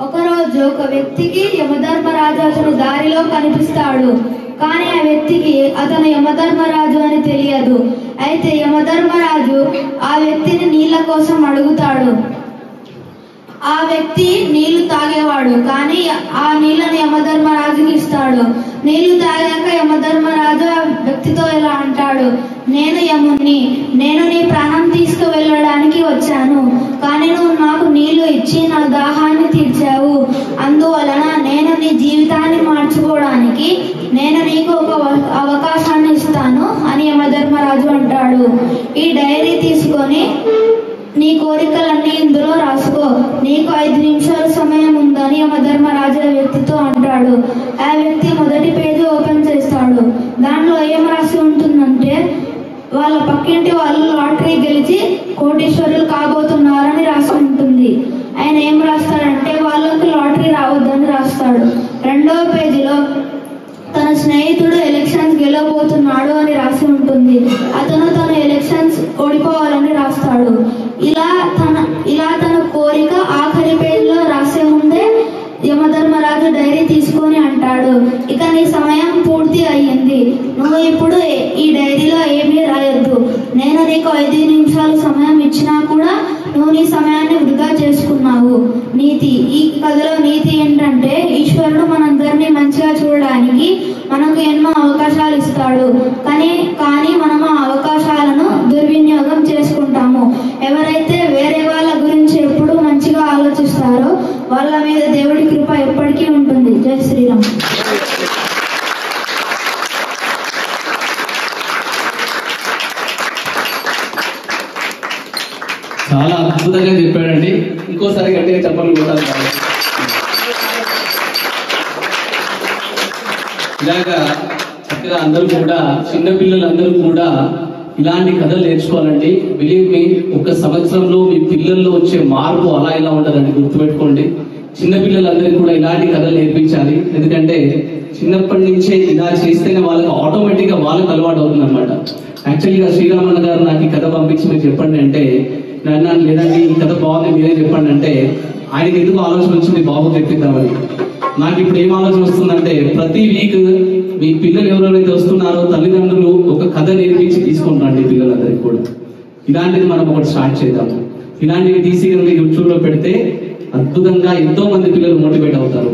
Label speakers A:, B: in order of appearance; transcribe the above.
A: ఒకరోజు ఒక వ్యక్తికి యమధర్మరాజు అతను దారిలో కనిపిస్తాడు. కానీ ఆ వ్యక్తికి అతను యమధర్మరాజు అని తెలియదు. అయితే యమధర్మరాజు ఆ వ్యక్తిని నీళ్ల కోసం అడుగుతాడు. ఆ వ్యక్తి నీళ్లు తాగేవాడు, కానీ ఆ నీళ్లను యమధర్మరాజుకి ఇస్తాడు. నీళ్లు తాగాక యమధర్మరాజు ఆ వ్యక్తితో ఇలా అంటాడు, నేను యముని, నేను నీ ప్రాణం తీసుకువెళ్ళడానికి వచ్చాను, కానీ నువ్వు నాకు నీళ్లు ఇచ్చి నా దాహాన్ని తీర్చావు. అందువలన నేను నీ జీవితాన్ని మార్చుకోవడానికి నేను నీకు ఒక అవకాశాన్ని ఇస్తాను అని యమధర్మరాజు అంటాడు. ఈ డైరీ తీసుకొని నీ కోరికలన్నీ ఇందులో రాసుకో, నీకు 5 నిమిషాల సమయం ఉందని యమధర్మరాజు ఆ వ్యక్తితో అంటాడు. ఆ వ్యక్తి మొదటి పేజీ ఓపెన్ చేస్తాడు. దాంట్లో ఏం రాసి ఉంటుందంటే, వాళ్ళ పక్కింటి వాళ్ళు లాటరీ గెలిచి కోటీశ్వరులు కాబోతున్నారని రాసి ఉంటుంది. ఆయన ఏం రాస్తాడంటే, వాళ్ళకి లాటరీ రావద్దని రాస్తాడు. రెండవ పేజీలో తన స్నేహితుడు ఎలక్షన్స్ గెలవబోతున్నాడు అని రాసి ఉంటుంది. అతను తన ఎలక్షన్స్ ఓడిపోవాలని రాస్తాడు. ఇలా తన కోరిక ఆఖరి పేజీలో రాసే ముందే యమధర్మరాజు డైరీ తీసుకొని అంటాడు, ఇక నీ సమయం పూర్తి అయ్యింది, నువ్వు ఇప్పుడు ఈ డైరీలో ఏమీ రాయొద్దు. నేను నీకు 5 నిమిషాల సమయం ఇచ్చినా కూడా నువ్వు నీ సమయాన్ని వృధా చేసుకున్నావు. నీతి, ఈ కథలో నీతి ఏంటంటే, ఈశ్వరుడు మనందరినీ మంచిగా చూడడానికి మనకు ఎన్నో అవకాశాలు ఇస్తాడు, కానీ మనం ఆ అవకాశాలను దుర్వినియోగం చేసుకుంటాము. ఎవరైతే వేరే వాళ్ళ గురించి ఎప్పుడు మంచిగా ఆలోచిస్తారో వాళ్ళ మీద దేవుడి కృప ఎప్పటికీ ఉంటుంది. జై శ్రీరామ్.
B: చాలా అద్భుతంగా చెప్పాడండి. ఇంకోసారి గట్టిగా చెప్పాలి కూడా. ఇలాగా చక్కగా అందరూ కూడా, చిన్నపిల్లలందరూ కూడా ఇలాంటి కథలు నేర్చుకోవాలండి. బిలీవ్ మీ, 1 సంవత్సరంలో మీ పిల్లల్లో వచ్చే మార్పు అలా ఇలా ఉండదండి, గుర్తుపెట్టుకోండి. చిన్నపిల్లలందరికీ కూడా ఇలాంటి కథలు నేర్పించాలి. ఎందుకంటే చిన్నప్పటి నుంచే ఇలా చేస్తేనే వాళ్ళకి ఆటోమేటిక్ గా వాళ్ళకి అలవాటు అవుతుంది అనమాట. యాక్చువల్గా శ్రీరామన్న గారు నాకు ఈ కథ పంపించి మీరు చెప్పండి అంటే, నాన్న లేదండి ఈ కథ బాగుంది మీరే చెప్పండి అంటే, ఆయనకి ఎందుకు ఆలోచన వచ్చింది బాబు తెప్పిద్దామని. నాకు ఇప్పుడు ఏం ఆలోచన వస్తుందంటే, ప్రతి వీక్ మీ పిల్లలు ఎవరెవరైతే వస్తున్నారో తల్లిదండ్రులు ఒక కథ నేర్పించి తీసుకుంటారండి పిల్లలందరికీ కూడా. ఇలాంటిది మనం ఒకటి స్టార్ట్ చేద్దాం. ఇలాంటివి తీసి యూట్యూబ్ లో పెడితే అద్భుతంగా ఎంతో మంది పిల్లలు మోటివేట్ అవుతారు.